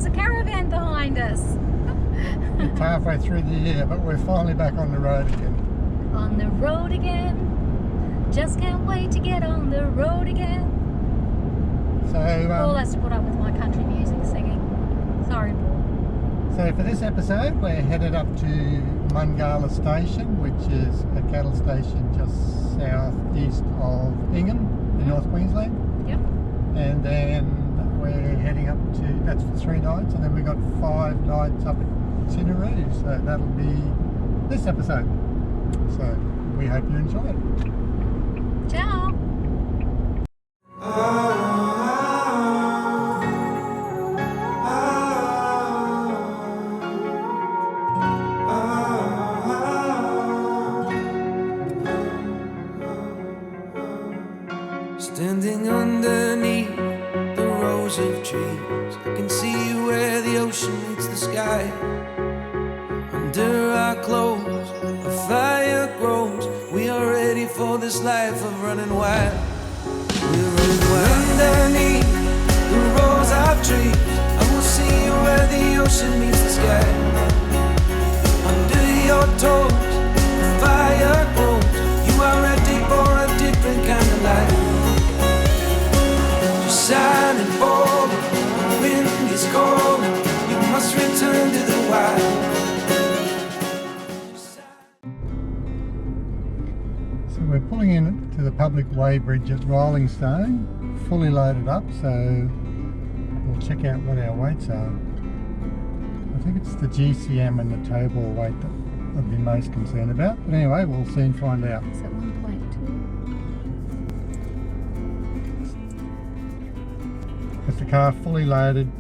there's a caravan behind us. It's halfway through the year, but we're finally back on the road again. On the road again. Just can't wait to get on the road again. So, Paul has to put up with my country music singing. Sorry, Paul. So for this episode, we're headed up to Mungalla Station, which is a cattle station just southeast of Ingham in North Queensland. Yep. And then we're heading up to, that's for 3 nights, and then we've got 5 nights up at Tinaroo, so that'll be this episode. So we hope you enjoy it. Ciao. Standing underneath the rows of trees, I can see where the ocean meets the sky. Under our clothes, a fire grows. We are ready for this life of running wild. We're running wild. Underneath the rows of trees, I will see where the ocean meets the sky. Under your toes, the fire grows. You are ready for a different kind of life. Silent fall, the wind is cold. You must return to the wild. So we're pulling in to the public way bridge at Rollingstone, fully loaded up, so we'll check out what our weights are. I think it's the GCM and the tow ball weight that I'd be most concerned about, but anyway, we'll soon find out. Is it 1.2? It's the car fully loaded,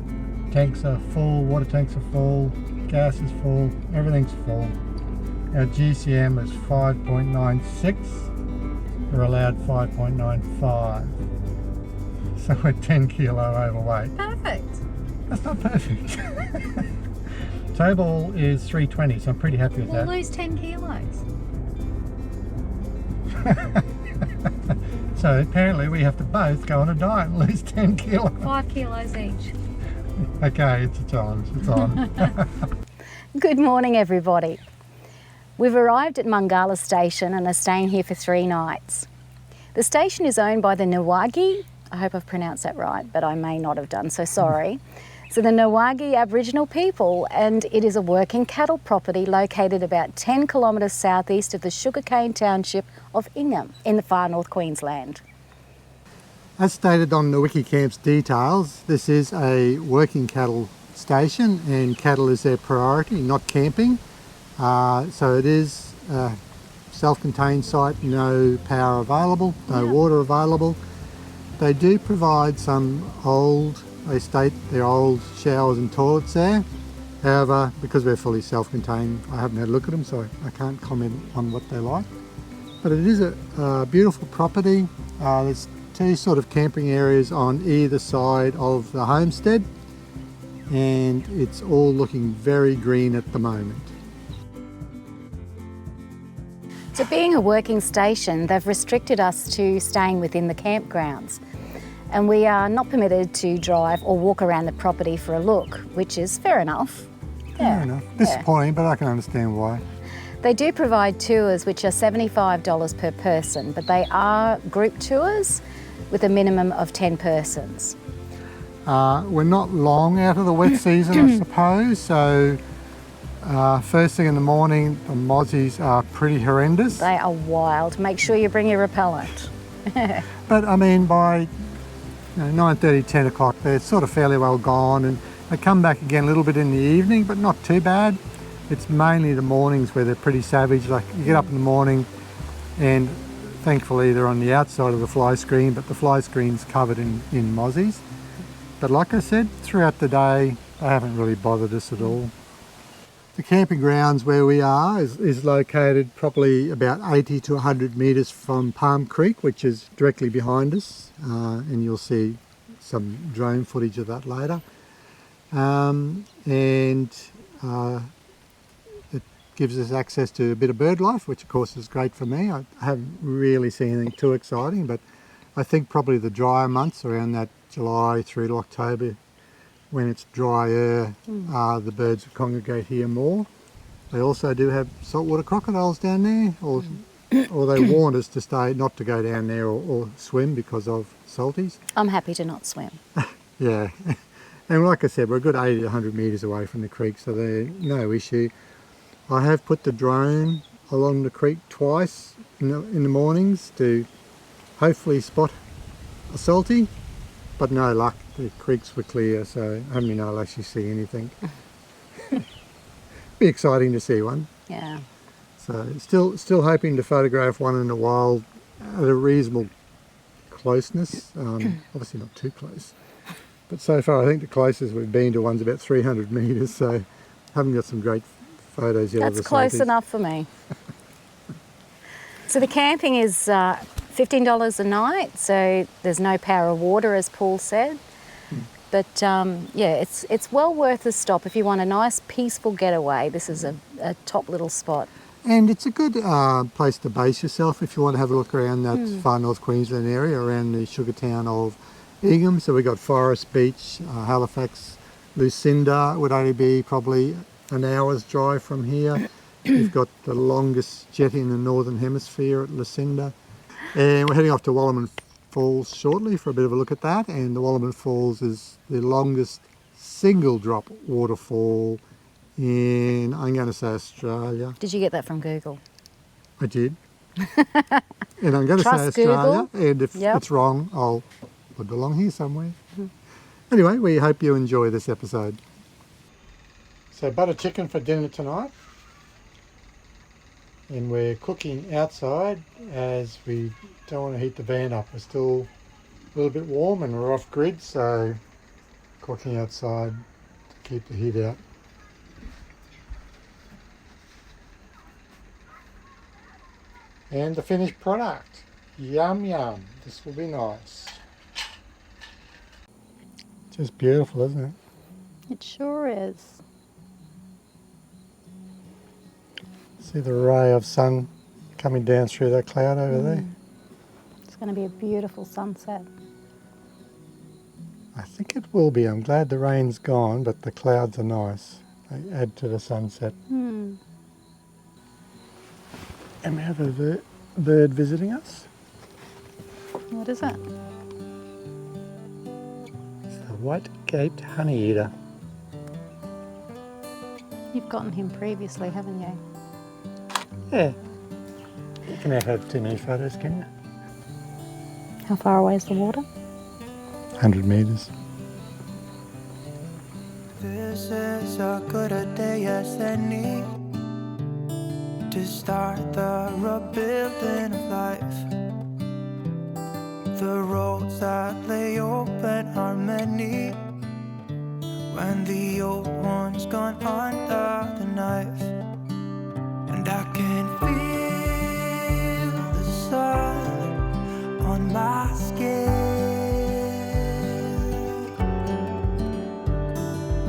tanks are full, water tanks are full, gas is full, everything's full. Our GCM is 5.96, we're allowed 5.95. So we're 10 kilo overweight. Perfect. That's not perfect. Tow ball is 320, so I'm pretty happy with We'll that. lose 10 kilos. So apparently we have to both go on a diet and lose 10 kilos. 5 kilos each. Okay, it's a challenge, it's on. Good morning, everybody. We've arrived at Mangala Station and are staying here for 3 nights. The station is owned by the Nawagi. I hope I've pronounced that right, but I may not have done, so sorry. So the Nawagi Aboriginal people, and it is a working cattle property located about 10 kilometres southeast of the sugarcane township of Ingham in the far North Queensland. As stated on the Wikicamp's details, this is a working cattle station and cattle is their priority, not camping. So it is a self-contained site, no power available, no water available. They do provide some they state their old showers and toilets there. However, because we're fully self-contained, I haven't had a look at them, so I can't comment on what they're like. But it is a beautiful property. There's 2 sort of camping areas on either side of the homestead, and it's all looking very green at the moment. So being a working station, they've restricted us to staying within the campgrounds. And we are not permitted to drive or walk around the property for a look, which is fair enough. Fair enough. Disappointing, but I can understand why. They do provide tours, which are $75 per person, but they are group tours with a minimum of 10 persons. We're not long out of the wet season, I suppose, so first thing in the morning, the mozzies are pretty horrendous. They are wild. Make sure you bring your repellent. But I mean, by 9:30, 10 o'clock, they're sort of fairly well gone, and they come back again a little bit in the evening, but not too bad. It's mainly the mornings where they're pretty savage. Like you get up in the morning and thankfully they're on the outside of the fly screen, but the fly screen's covered in mozzies. But like I said, throughout the day, they haven't really bothered us at all. The camping grounds where we are is located probably about 80 to 100 metres from Palm Creek, which is directly behind us, and you'll see some drone footage of that later. It gives us access to a bit of bird life, which of course is great for me. I haven't really seen anything too exciting, but I think probably the drier months around that July through to October when it's drier, the birds congregate here more. They also do have saltwater crocodiles down there, or they warned us to stay, not to go down there or swim because of salties. I'm happy to not swim. Yeah, and like I said, we're a good 80 to 100 metres away from the creek, so there's no issue. I have put the drone along the creek twice in the mornings to hopefully spot a salty, but no luck. The creeks were clear, so I haven't been able to actually see anything. Be exciting to see one. Yeah. So still hoping to photograph one in the wild at a reasonable closeness. Obviously not too close, but so far I think the closest we've been to one's about 300 metres, so haven't got some great photos yet. That's close enough for me. So the camping is $15 a night, so there's no power or water, as Paul said. But yeah, it's well worth a stop if you want a nice peaceful getaway. This is a top little spot. And it's a good place to base yourself if you want to have a look around that far North Queensland area, around the sugar town of Ingham. So we've got Forest Beach, Halifax, Lucinda would only be probably an hour's drive from here. We've got the longest jetty in the Northern Hemisphere at Lucinda. And we're heading off to Wallaman Falls shortly for a bit of a look at that. And the Wallaman Falls is the longest single drop waterfall in, I'm going to say, Australia. Did you get that from Google? I did. And I'm going to say Trust Australia. Google. And if it's wrong, I'll put it along here somewhere. Anyway, we hope you enjoy this episode. So butter chicken for dinner tonight. And we're cooking outside as we don't want to heat the van up. We're still a little bit warm and we're off grid, so cooking outside to keep the heat out. And the finished product. Yum yum. This will be nice. Just beautiful, isn't it? It sure is. See the ray of sun coming down through that cloud over there? It's going to be a beautiful sunset. I think it will be. I'm glad the rain's gone, but the clouds are nice. They add to the sunset. And we have a bird visiting us. What is it? It's the white-gaped honeyeater. You've gotten him previously, haven't you? Yeah. You can never have too many photos, can you? How far away is the water? 100 metres. This is as good a day as any to start the rebuilding of life. The roads that lay open are many when the old one's gone under the knife. And I can feel the sun on my skin,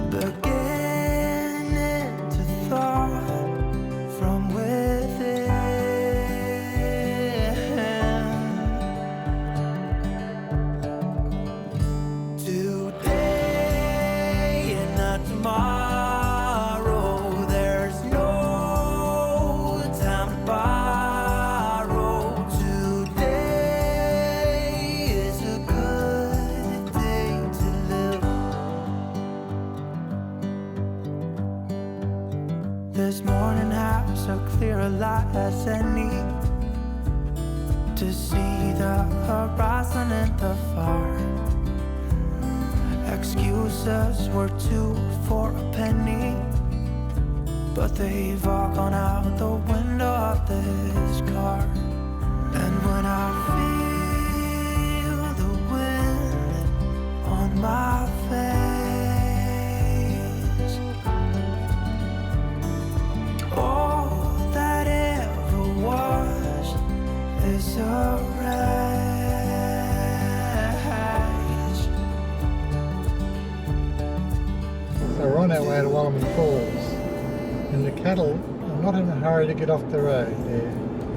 beginning to thaw from within. Today and not tomorrow, there's no time to borrow. Today is a good day to live. This morning has a clearer light as any to see the horizon in the far. Excuses were 2 for a penny, but they've all gone out the window of this car. And when I feel the wind on my face, all that ever was is a rage. So we're on our way to Wallaman Falls, and the cattle are not in a hurry to get off the road. They're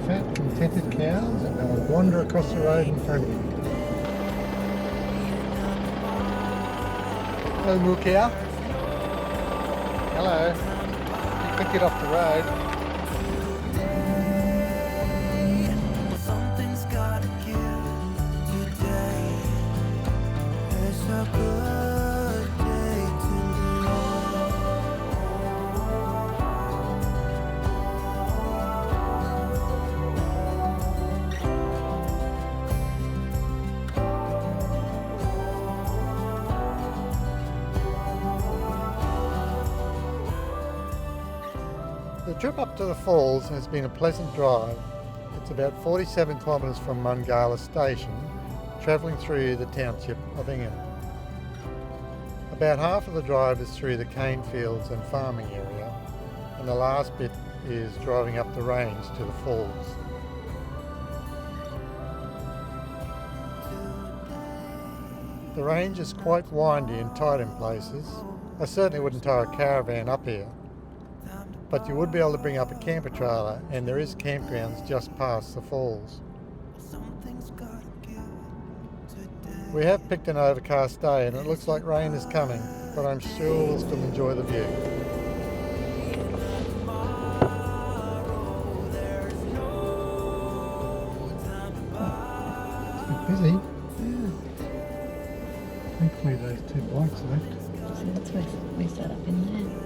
fat, contented cows, and they'll wander across the road in front of you. Hello, Mookia. Hello. You could get off the road. Something's gotta give today. It's a good day The trip up to the falls has been a pleasant drive. It's about 47 kilometres from Mungalla Station, travelling through the township of Ingham. About half of the drive is through the cane fields and farming area, and the last bit is driving up the range to the falls. The range is quite windy and tight in places. I certainly wouldn't tow a caravan up here, but you would be able to bring up a camper trailer, and there is campgrounds just past the falls. We have picked an overcast day and it looks like rain is coming, but I'm sure we'll still enjoy the view. It's a bit busy. Yeah. Thankfully those two bikes are left. So that's where we set up in there.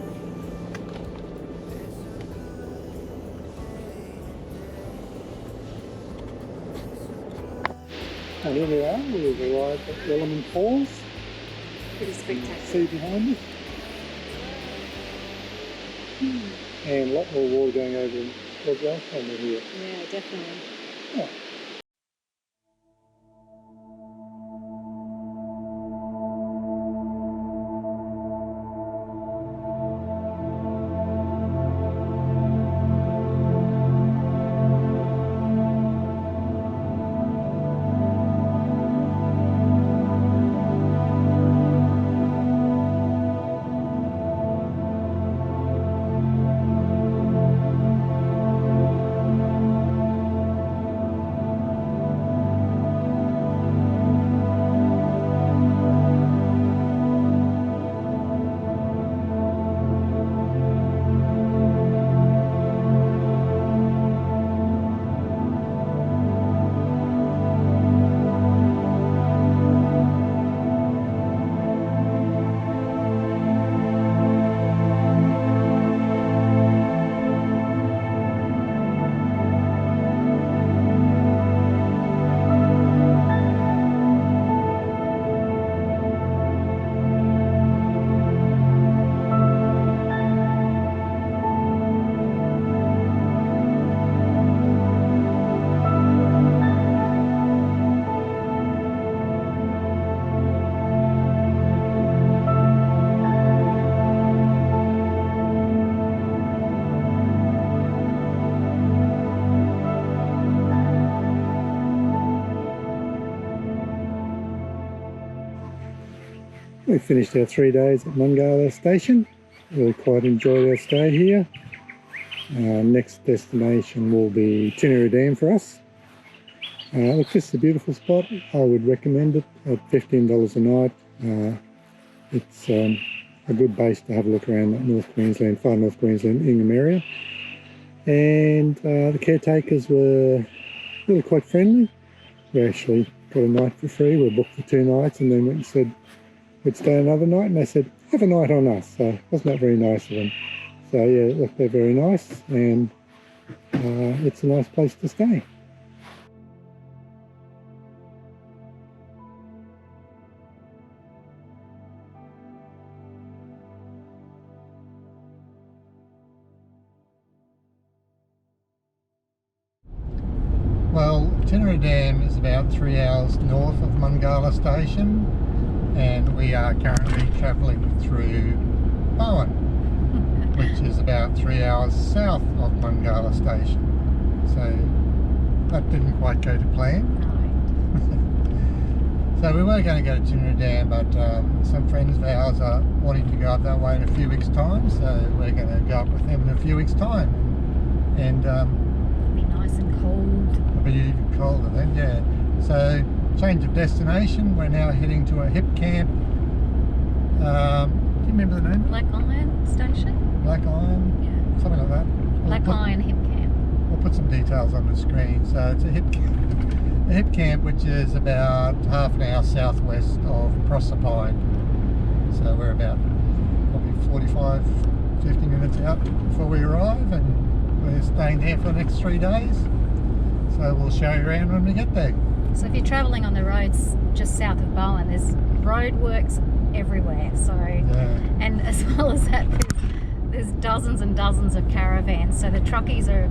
And here we are, we've arrived at Wallaman Falls. Pretty spectacular. See behind me. And a lot more water going over in Mungalla Station here. Yeah, definitely. Yeah. We finished our 3 days at Mangala Station. Really quite enjoyed our stay here. Our next destination will be Tinnery Dam for us. Look, this is a beautiful spot. I would recommend it at $15 a night. It's a good base to have a look around that North Queensland, far North Queensland, Ingham area. And the caretakers were really quite friendly. We actually got a night for free. We booked for 2 nights and then went and said we'd stay another night, and they said, have a night on us. So wasn't that very nice of them? So yeah, look, they're very nice, and it's a nice place to stay. Well, Tinnery Dam is about 3 hours north of Mungalla Station, and we are currently travelling through Bowen, which is about 3 hours south of Mangala Station. So that didn't quite go to plan. So we were going to go to Tinnery Dam, but some friends of ours are wanting to go up that way in a few weeks' time, so we're going to go up with them in a few weeks' time. And it'll be nice and cold. It'll be even colder then, yeah. So change of destination, we're now heading to a hip camp Do you remember the name? Black Iron Station? Black Iron? Yeah. Something like that. Black Iron Hipcamp. We'll put some details on the screen. So it's a hip camp which is about half an hour southwest of Proserpine. So we're about probably 45, 50 minutes out before we arrive, and we're staying there for the next 3 days. So we'll show you around when we get there. So if you're travelling on the roads just south of Bowen, there's roadworks everywhere. So, and as well as that, there's dozens and dozens of caravans. So the truckies are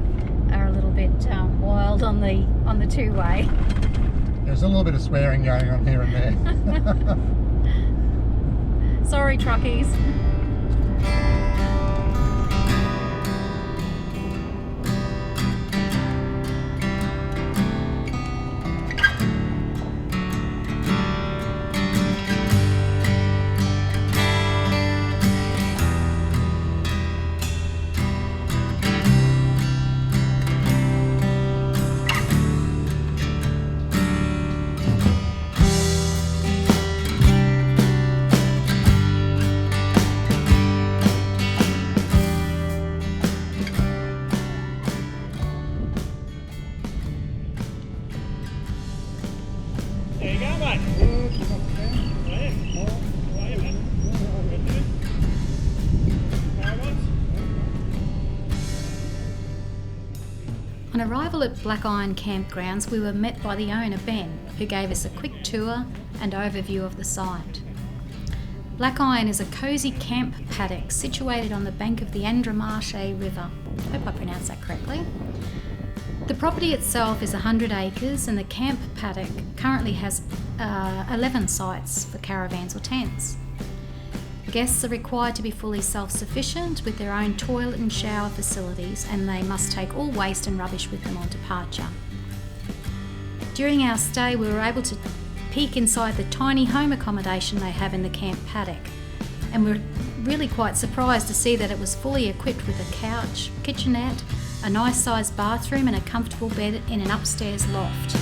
a little bit wild on the two-way. There's a little bit of swearing going on here and there. Sorry, truckies. There you go, mate. On arrival at Black Iron Campgrounds, we were met by the owner, Ben, who gave us a quick tour and overview of the site. Black Iron is a cosy camp paddock situated on the bank of the Andromache River. I hope I pronounced that correctly. The property itself is 100 acres, and the camp paddock currently has 11 sites for caravans or tents. Guests are required to be fully self-sufficient with their own toilet and shower facilities, and they must take all waste and rubbish with them on departure. During our stay, we were able to peek inside the tiny home accommodation they have in the camp paddock, and we're really quite surprised to see that it was fully equipped with a couch, kitchenette, a nice sized bathroom and a comfortable bed in an upstairs loft.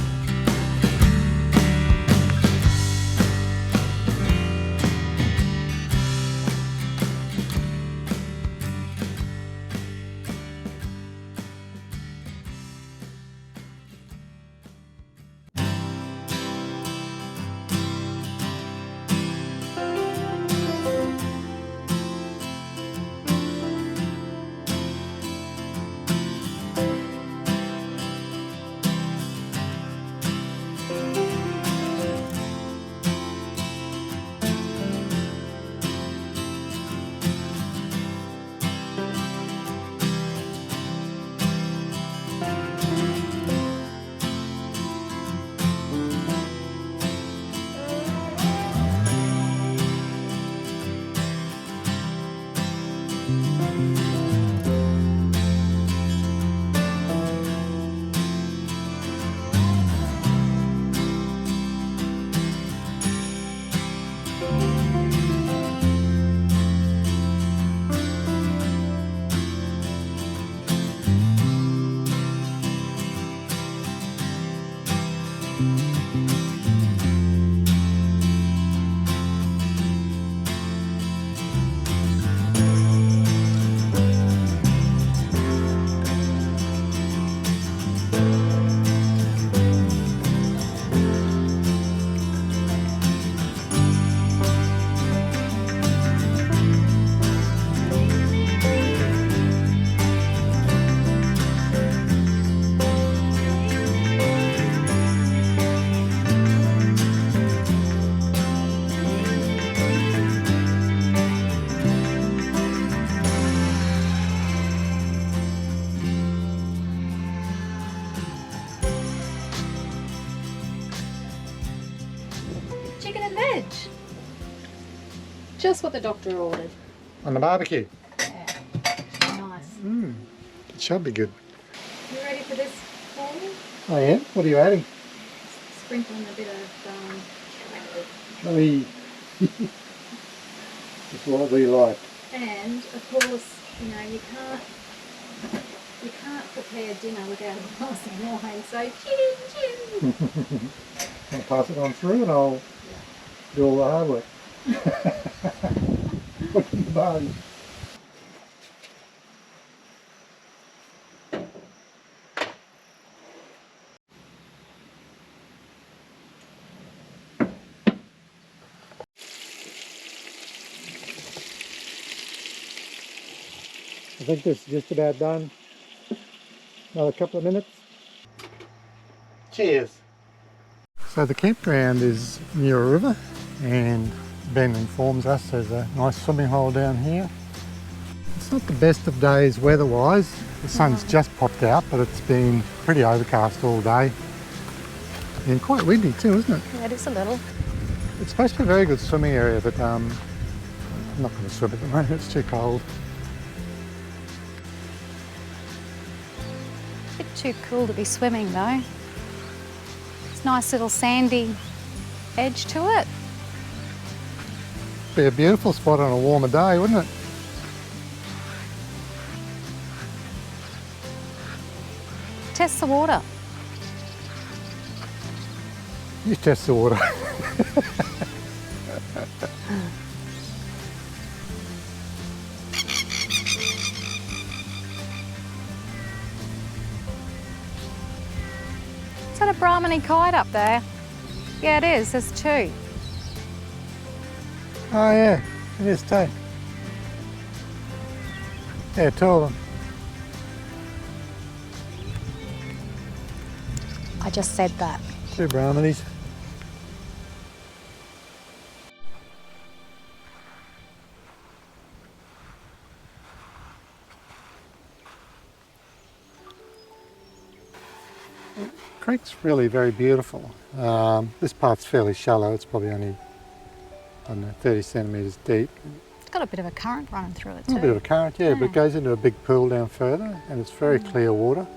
Chicken and veg. Just what the doctor ordered. On the barbecue. Yeah, nice. It should be good. You ready for this, Paul? Oh yeah? What are you adding? Sprinkling a bit of Maybe. It's what we like. and of course, you know, you can't prepare dinner without a glass of wine. So chin chin. I'll pass it on through and I'll do all the hard work. Bye. I think this is just about done. Another couple of minutes. Cheers. So the campground is near a river, and Ben informs us there's a nice swimming hole down here. It's not the best of days weather-wise. The sun's just popped out, but it's been pretty overcast all day. And quite windy too, isn't it? Yeah, it is a little. It's supposed to be a very good swimming area, but I'm not going to swim at the moment, it's too cold. Bit too cool to be swimming though. It's a nice little sandy edge to it. Be a beautiful spot on a warmer day, wouldn't it? Test the water. You test the water. Is that a Brahmani kite up there? Yeah, it is. There's two. Oh yeah, it is too. Yeah, two of them. I just said that. Two Brahmanis. The creek's really very beautiful. This part's fairly shallow. It's probably only, I don't know, 30 centimetres deep. It's got a bit of a current running through it A too. little bit of a current, yeah, but it goes into a big pool down further, and it's very clear water,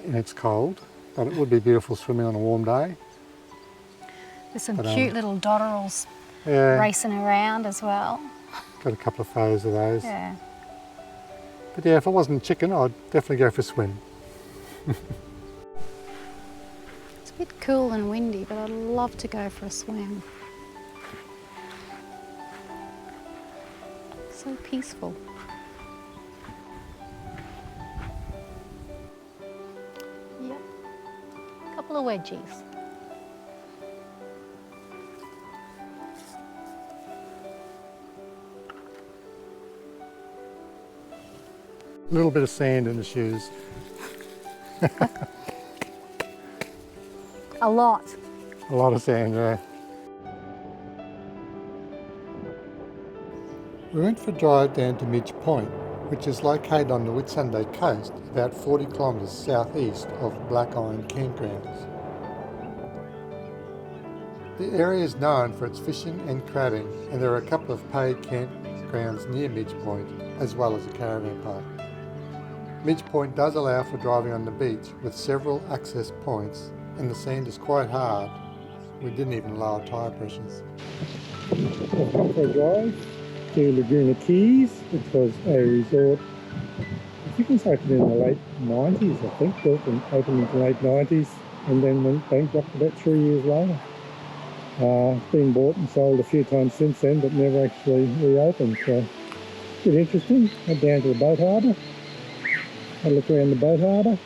and it's cold, but it would be beautiful swimming on a warm day. There's some cute little dotterels Yeah, racing around as well. got a couple of photos of those. Yeah. But yeah, if it wasn't chicken, I'd definitely go for a swim. It's a bit cool and windy, but I'd love to go for a swim. So peaceful. Yep. Couple of wedgies. A little bit of sand in the shoes. A lot. A lot of sand, yeah. We went for a drive down to Midge Point, which is located on the Whitsunday coast, about 40 kilometres southeast of Black Iron campgrounds. The area is known for its fishing and crabbing, and there are a couple of paid campgrounds near Midge Point, as well as a caravan park. Midge Point does allow for driving on the beach with several access points, and the sand is quite hard. We didn't even lower tyre pressures. We've come for a drive to Laguna Keys, which was a resort, I think it was opened in the late 90s, I think, built and opened in the late 90s, and then went bankrupt about 3 years later. It's been bought and sold a few times since then, but never actually reopened, so a bit interesting. Went down to the boat harbour, had a look around the boat harbour.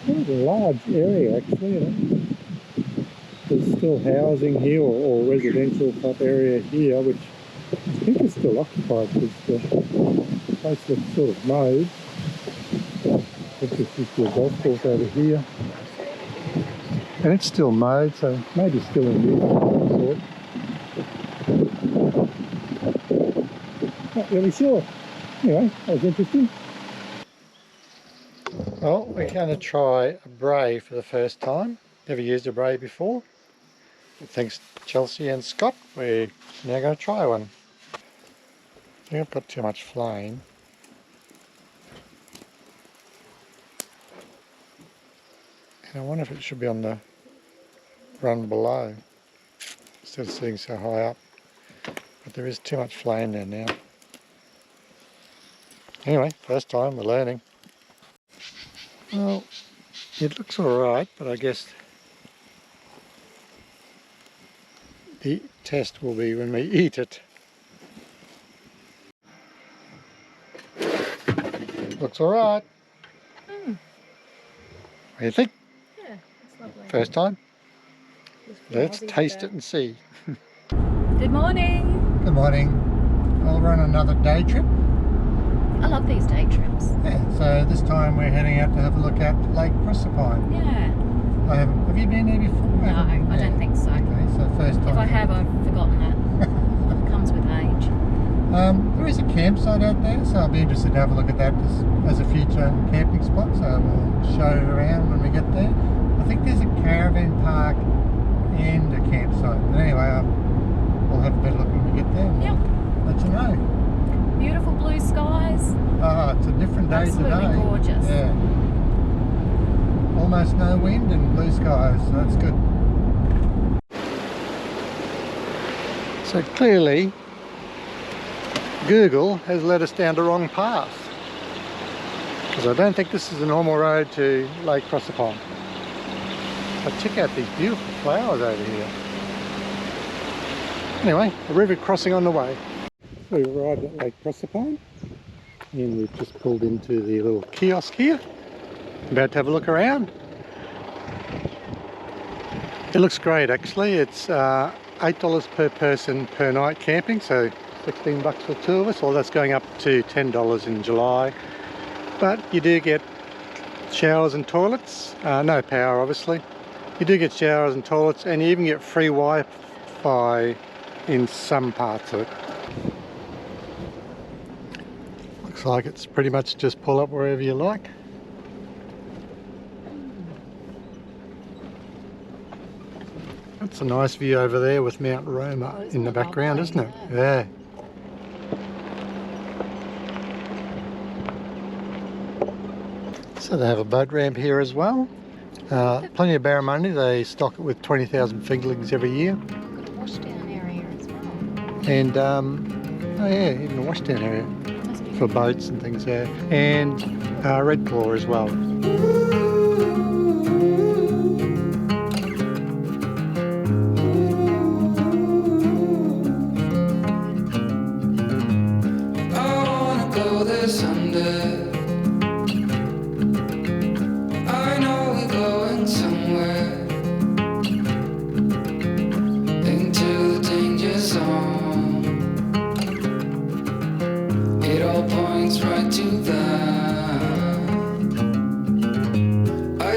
Quite a large area actually, you know. There's still housing here, or residential type area here, which I think is still occupied because the place looks sort of mowed. I think this is the golf course over here. And it's still mowed, so maybe still in use. Not really sure. Anyway, that was interesting. Well, we're going to try a brae for the first time. Never used a brae before. But thanks to Chelsea and Scott, we're now going to try one. I think I've got too much flame. And I wonder if it should be on the run below instead of sitting so high up. But there is too much flame there now. Anyway, first time, we're learning. Well, it looks alright, but I guess eat test will be when we eat it. Looks alright. What do you think? Yeah, it's lovely. First time? Let's taste it and see. Good morning. Good morning. Well, we're on another day trip. I love these day trips. Yeah, so this time we're heading out to have a look at Lake Proserpine. Yeah. Have you been there before? No, I don't think so. Okay, so first time. If I have, I've forgotten that. It comes with age. There is a campsite out there, so I'll be interested to have a look at that as a future camping spot. So we'll show you around when we get there. I think there's a caravan park and a campsite. But anyway, we'll have a better look when we get there. Yep. Let you know. Beautiful blue skies. Oh, it's a different day today. Absolutely gorgeous. Yeah. Almost no wind and blue skies, so that's good. So clearly, Google has led us down the wrong path. Because I don't think this is a normal road to Lake Proserpine. But check out these beautiful flowers over here. Anyway, a river crossing on the way. So we arrived at Lake Proserpine and we've just pulled into the little kiosk here. About to have a look around. It looks great actually. It's $8 per person per night camping, so $16 for two of us, or that's going up to $10 in July. But you do get showers and toilets, no power obviously. You do get showers and toilets, and you even get free Wi-Fi in some parts of it. Looks like it's pretty much just pull up wherever you like. That's a nice view over there with Mount Roma in the background, isn't it? Yeah. So they have a boat ramp here as well. Plenty of barramundi. They stock it with 20,000 fingerlings every year. Got a washdown area as well. And, oh yeah, even a washdown area for boats and things there. And red claw as well.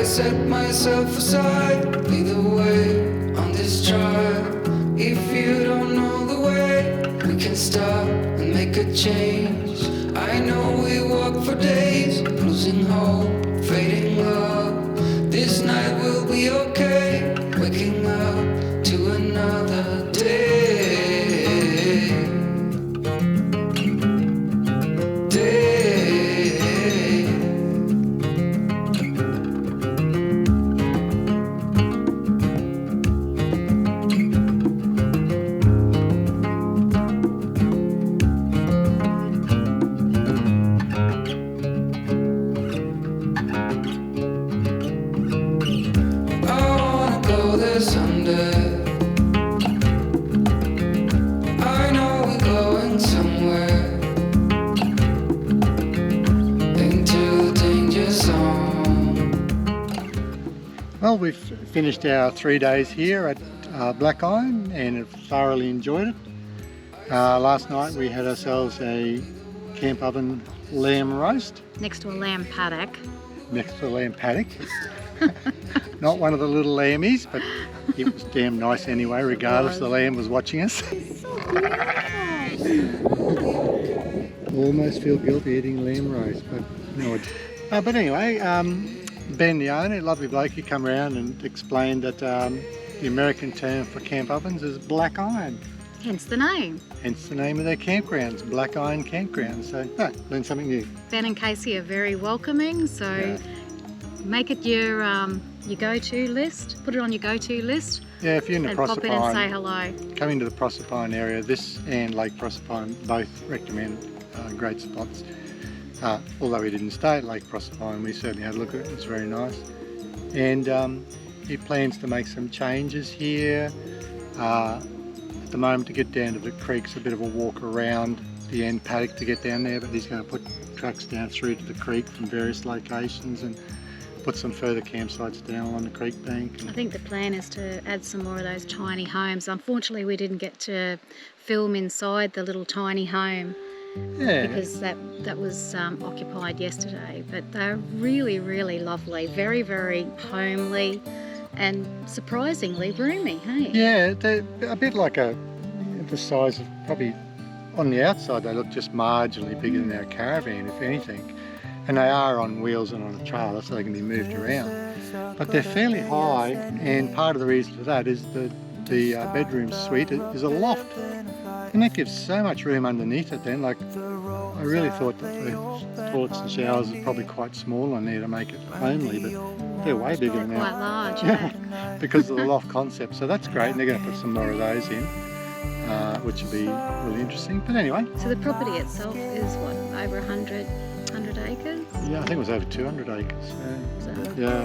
Set myself aside, lead the way on this trial. If you don't know the way, we can stop and make a change. I know we walk for days, losing hope, fading love. This night will be okay, waking up to another day. Well, we've finished our 3 days here at Black Iron and have thoroughly enjoyed it. Last night we had ourselves a camp oven lamb roast. Next to a lamb paddock. Next to a lamb paddock. Not one of the little lammies, but it was damn nice anyway, regardless the lamb was watching us. Almost feel guilty eating lamb roast, but no. But anyway, Ben, the owner, lovely bloke, he come around and explained that the American term for camp ovens is black iron. Hence the name. Hence the name of their campgrounds, Black Iron Campgrounds. So, learn something new. Ben and Casey are very welcoming, so make it your go-to list. Put it on your go-to list. Yeah, if you're in the Proserpine, pop in and say hello. Come into the Proserpine area. This and Lake Proserpine both recommend great spots. Although we didn't stay at Lake Proserpine, we certainly had a look at it. It was very nice. And he plans to make some changes here. at the moment to get down to the creek's a bit of a walk around the end paddock to get down there, but he's going to put trucks down through to the creek from various locations and put some further campsites down along the creek bank. I think the plan is to add some more of those tiny homes. Unfortunately, we didn't get to film inside the little tiny home because that was occupied yesterday. But they're really, really lovely, very, very homely and surprisingly roomy, hey? Yeah, they're a bit like the size of probably, on the outside they look just marginally bigger than our caravan, if anything. And they are on wheels and on a trailer, so they can be moved around. But they're fairly high, and part of the reason for that is the bedroom suite is a loft. And that gives so much room underneath it then. Like, I really thought that the toilets and showers are probably quite small on there to make it homely, but they're way bigger now. Quite large, yeah. Because of the loft concept. So that's great, and they're going to put some more of those in, which will be really interesting. But anyway. So the property itself is what, over 100 acres? Yeah, I think it was over 200 acres. Yeah,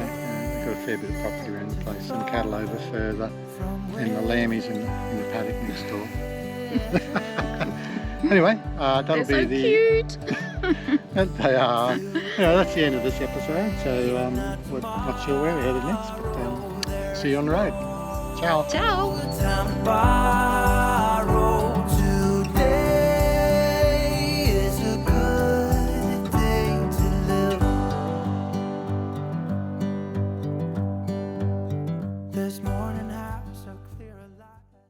they've got a fair bit of property around the place, and cattle over further, and the lammies in the paddock next door. Anyway, that'll They're be so cute. They are. That's the end of this episode. So we're not sure where we're headed next, but see you on the road. Ciao. Ciao. Time to buy